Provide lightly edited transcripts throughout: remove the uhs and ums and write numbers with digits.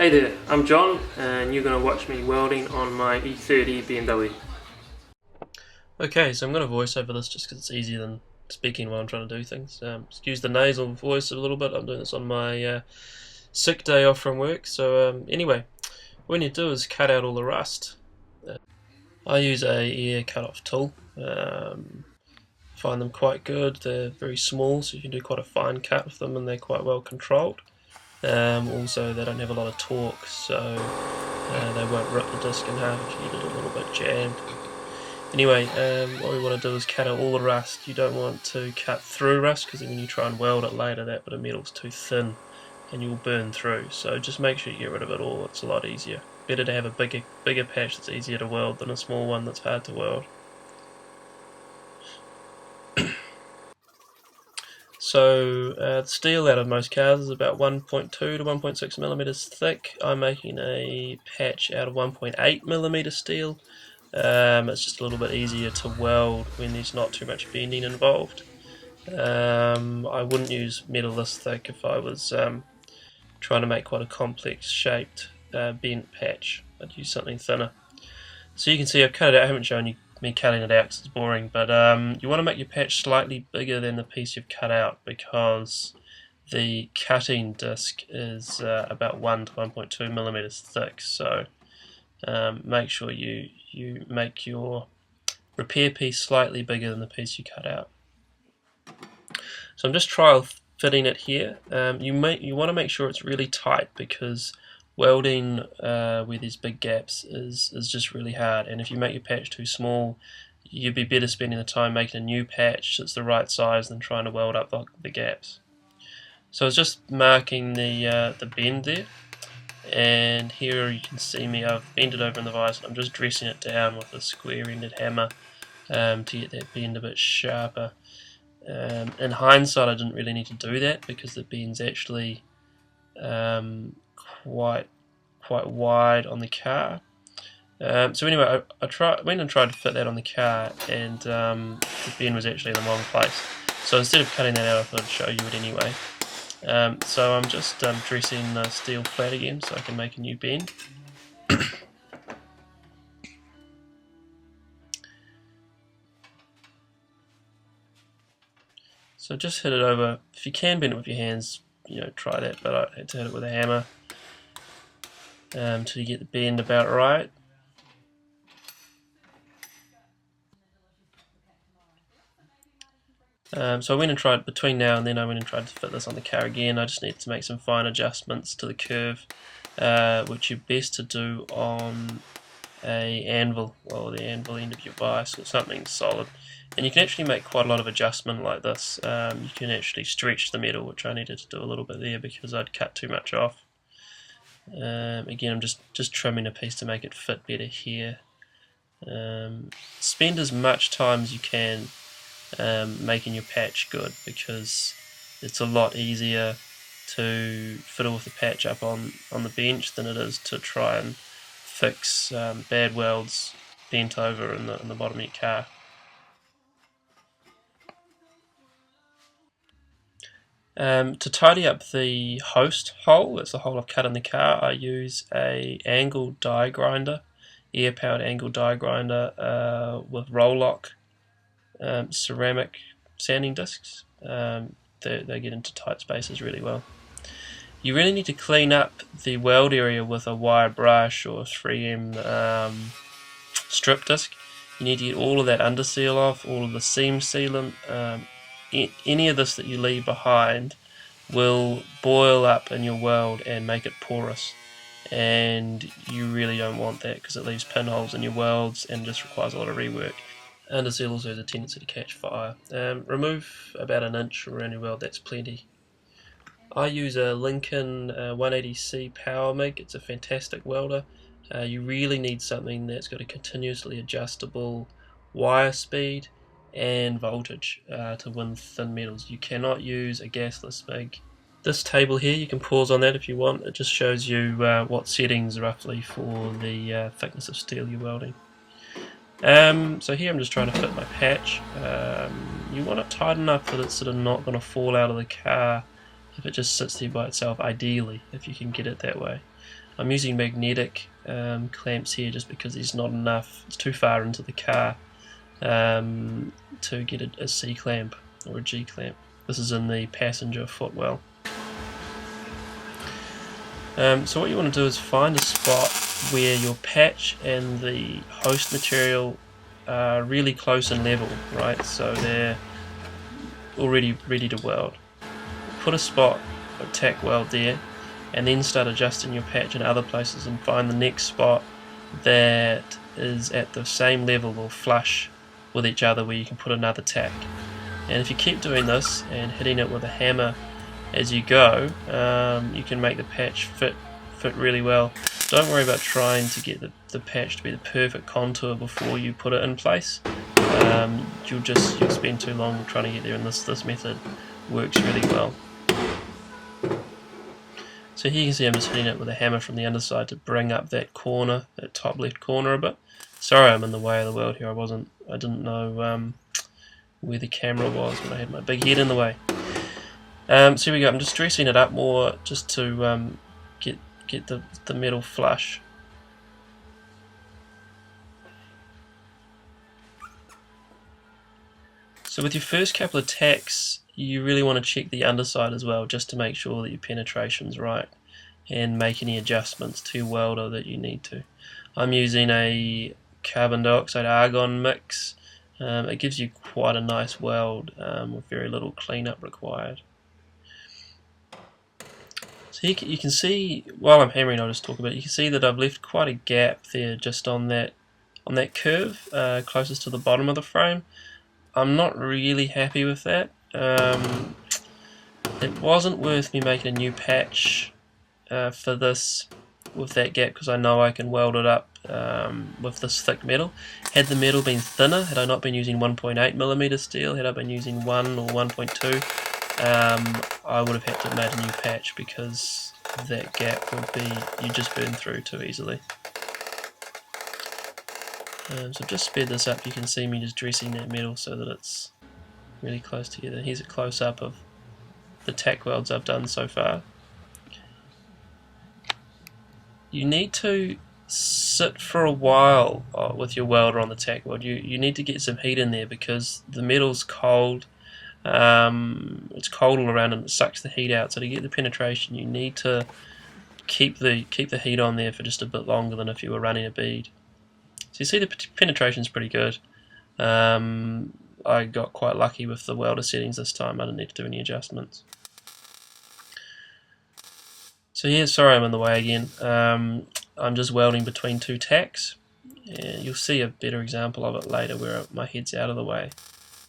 Hey there, I'm John and you're going to watch me welding on my E30 BMW. Okay, so I'm going to voice over this just because it's easier than speaking while I'm trying to do things. Excuse the nasal voice a little bit, I'm doing this on my sick day off from work. So anyway, what you need to do is cut out all the rust. I use a ear cut-off tool. Find them quite good, they're very small so you can do quite a fine cut with them and they're quite well controlled. Also they don't have a lot of torque, so they won't rip the disc in half if you get it a little bit jammed. Anyway, what we want to do is cut out all the rust. You don't want to cut through rust because then when you try and weld it later that bit of metal's too thin and you'll burn through, so just make sure you get rid of it all, it's a lot easier. Better to have a bigger patch that's easier to weld than a small one that's hard to weld. So the steel out of most cars is about 1.2 to 1.6 millimeters thick. I'm making a patch out of 1.8 millimeter steel. It's just a little bit easier to weld when there's not too much bending involved. I wouldn't use metal this thick if I was trying to make quite a complex shaped bent patch. I'd use something thinner. So you can see I've cut it out. I haven't shown you me cutting it out because it's boring, but you want to make your patch slightly bigger than the piece you've cut out because the cutting disc is about 1 to 1.2 millimeters thick, so make sure you make your repair piece slightly bigger than the piece you cut out. So I'm just trial fitting it here. You want to make sure it's really tight because welding where there's big gaps is just really hard, and if you make your patch too small you'd be better spending the time making a new patch that's the right size than trying to weld up the gaps. So I was just marking the bend there, and here you can see me, I've bent it over in the vise and I'm just dressing it down with a square ended hammer to get that bend a bit sharper. In hindsight I didn't really need to do that because the bend's actually quite wide on the car. So anyway, I went and tried to fit that on the car, and the bend was actually in the wrong place. So instead of cutting that out, I thought I'd show you it anyway. So I'm just dressing the steel flat again so I can make a new bend. So just hit it over. If you can bend it with your hands, try that, but I had to hit it with a hammer till you get the bend about right. So I went and tried, between now and then I went and tried to fit this on the car again. I just needed to make some fine adjustments to the curve, which you're best to do on a anvil, or the anvil end of your vise, or something solid. And you can actually make quite a lot of adjustment like this. You can actually stretch the metal, which I needed to do a little bit there because I'd cut too much off. Again, I'm just trimming a piece to make it fit better here. Spend as much time as you can making your patch good, because it's a lot easier to fiddle with the patch up on the bench than it is to try and fix bad welds bent over in the bottom of your car. To tidy up the host hole, that's the hole I've cut in the car, I use a angle die grinder, air powered angle die grinder with roll-lock ceramic sanding discs. They get into tight spaces really well. You really need to clean up the weld area with a wire brush or 3M strip disc. You need to get all of that underseal off, all of the seam sealant. Any of this that you leave behind will boil up in your weld and make it porous, and you really don't want that because it leaves pinholes in your welds and just requires a lot of rework. Underseal also has a tendency to catch fire. Remove about 1 inch around your weld, that's plenty. I use a Lincoln 180C Powermig. It's a fantastic welder. You really need something that's got a continuously adjustable wire speed and voltage to win thin metals. You cannot use a gasless MIG. This table here, you can pause on that if you want. It just shows you what settings roughly for the thickness of steel you're welding. So here I'm just trying to fit my patch. You want it tight enough that it's sort of not going to fall out of the car if it just sits there by itself, ideally, if you can get it that way. I'm using magnetic clamps here just because there's not enough, it's too far into the car to get a C clamp or a G clamp. This is in the passenger footwell. So what you want to do is find a spot where your patch and the host material are really close and level, right? So they're already ready to weld. Put a spot, a tack weld there, and then start adjusting your patch in other places and find the next spot that is at the same level or flush with each other where you can put another tack. And if you keep doing this and hitting it with a hammer as you go, you can make the patch fit really well. Don't worry about trying to get the patch to be the perfect contour before you put it in place. You'll spend too long trying to get there, and this method works really well. So here you can see I'm just hitting it with a hammer from the underside to bring up that corner, that top left corner a bit. Sorry I'm in the way of the weld here, I didn't know where the camera was when I had my big head in the way. So here we go, I'm just dressing it up more just to get the metal flush. So with your first couple of tacks, you really want to check the underside as well, just to make sure that your penetration's right and make any adjustments to your welder that you need to. I'm using a carbon dioxide argon mix. It gives you quite a nice weld with very little cleanup required. So you can see, while I'm hammering, I'll just talk about it. You can see that I've left quite a gap there just on that curve closest to the bottom of the frame. I'm not really happy with that. It wasn't worth me making a new patch for this with that gap, because I know I can weld it up with this thick metal. Had the metal been thinner, had I not been using 1.8mm steel, had I been using 1 or 1.2, I would have had to have made a new patch, because that gap would be, you just burn through too easily. So just sped this up. You can see me just dressing that metal so that it's really close together. Here's a close-up of the tack welds I've done so far. You need to sit for a while with your welder on the tack weld. You need to get some heat in there, because the metal's cold. It's cold all around and it sucks the heat out. So to get the penetration, you need to keep the heat on there for just a bit longer than if you were running a bead. So you see the penetration's pretty good. I got quite lucky with the welder settings this time. I didn't need to do any adjustments. So yeah, sorry I'm in the way again. I'm just welding between two tacks. And you'll see a better example of it later where my head's out of the way.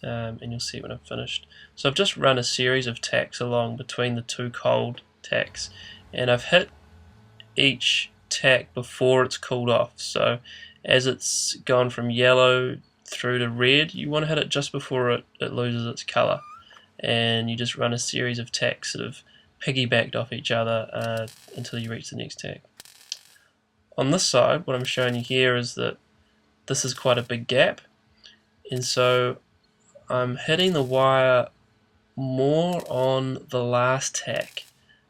And you'll see it when I'm finished. So I've just run a series of tacks along between the two cold tacks. And I've hit each tack before it's cooled off. So as it's gone from yellow through to red, you want to hit it just before it loses its colour, and you just run a series of tacks sort of piggybacked off each other until you reach the next tack. On this side, what I'm showing you here is that this is quite a big gap, and so I'm hitting the wire more on the last tack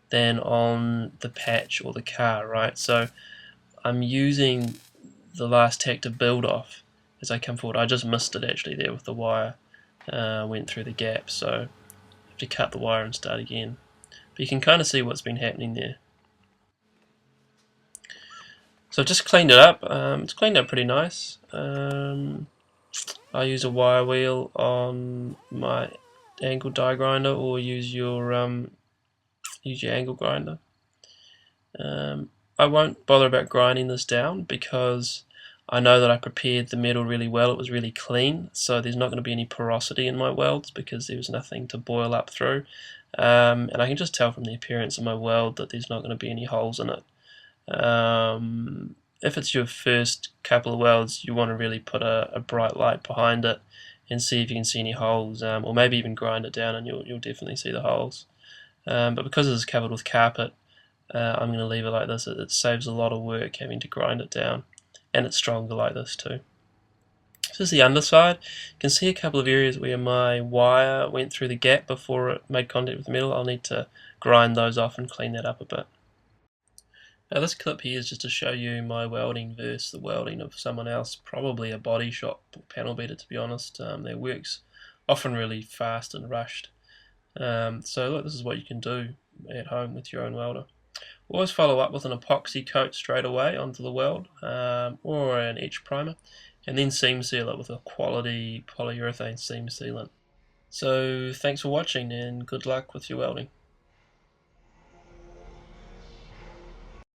than on the patch or the car, right? So I'm using the last tack to build off as I come forward. I just missed it actually there with the wire, went through the gap, so I have to cut the wire and start again. But you can kind of see what's been happening there. So I've just cleaned it up. It's cleaned up pretty nice. I use a wire wheel on my angle die grinder, or use your angle grinder. I won't bother about grinding this down, because I know that I prepared the metal really well. It was really clean, so there's not going to be any porosity in my welds because there was nothing to boil up through. And I can just tell from the appearance of my weld that there's not going to be any holes in it. If it's your first couple of welds, you want to really put a bright light behind it and see if you can see any holes, or maybe even grind it down and you'll definitely see the holes. But because it is covered with carpet, I'm going to leave it like this. It saves a lot of work having to grind it down, and it's stronger like this too. This is the underside. You can see a couple of areas where my wire went through the gap before it made contact with the metal. I'll need to grind those off and clean that up a bit. Now this clip here is just to show you my welding versus the welding of someone else, probably a body shop panel beater to be honest. Their work's often really fast and rushed. So look, this is what you can do at home with your own welder. Always follow up with an epoxy coat straight away onto the weld, or an etch primer, and then seam seal it with a quality polyurethane seam sealant. So thanks for watching and good luck with your welding.